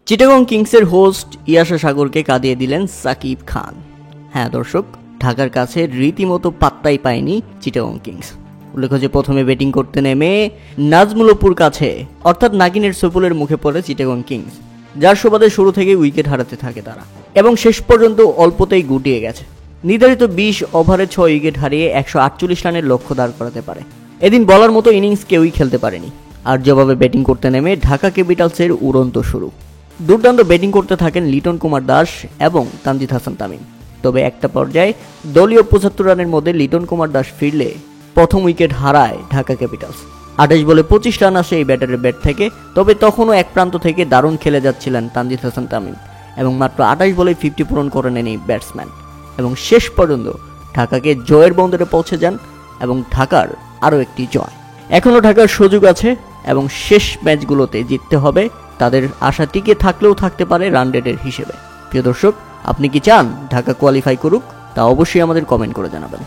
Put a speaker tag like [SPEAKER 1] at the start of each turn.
[SPEAKER 1] চিটাগং কিংসের হোস্ট ইয়াশা সাগরকে কাঁদিয়ে দিলেন সাকিব খান। হ্যাঁ দর্শক, ঢাকার কাছে রীতিমতো পাত্তাই পায়নি চিটাগং কিংস। উল্লেখ্য যে প্রথমে ব্যাটিং করতে নেমে নাজমুল অপুর কাছে অর্থাৎ নাগিনের সফুলের মুখে পড়ে চিটাগং কিংস, যার সুবাদে শুরু থেকে উইকেট হারাতে থাকে তারা এবং শেষ পর্যন্ত অল্পতেই গুটিয়ে গেছে। নির্ধারিত 20 ওভারে 6 উইকেট হারিয়ে 148 রানের লক্ষ্য দাঁড় করাতে পারে। এদিন বলার মতো ইনিংস কেউই খেলতে পারেনি। আর জবাবে ব্যাটিং করতে নেমে ঢাকা ক্যাপিটালসের উড়ন্ত শুরু। দুর্দান্ত ব্যাটিং করতে থাকেন লিটন কুমার দাস এবং তানজিদ হাসান তামিম। তবে একটা পর্যায়ে দলীয় 75 রানের মধ্যে লিটন কুমার দাস ফিরলে প্রথম উইকেট হারায় ঢাকা ক্যাপিটালস। 28 বলে 25 রান আসে এই ব্যাটারের ব্যাট থেকে। তবে তখনও এক প্রান্ত থেকে দারুণ খেলে যাচ্ছিলেন তানজিদ হাসান তামিম এবং মাত্র 28 বলে 50 পূরণ করে নেন এই ব্যাটসম্যান এবং শেষ পর্যন্ত ঢাকাকে জয়ের বন্দরে পৌঁছে যান এবং ঢাকার আরও একটি জয়। এখনও ঢাকার সুযোগ আছে এবং শেষ ম্যাচগুলোতে জিততে হবে। তাদের আশা টিকে থাকলেও থাকতে পারে রান রেটের হিসেবে। প্রিয় দর্শক, আপনি কি চান ঢাকা কোয়ালিফাই করুক? তা অবশ্যই আমাদের কমেন্ট করে জানাবেন।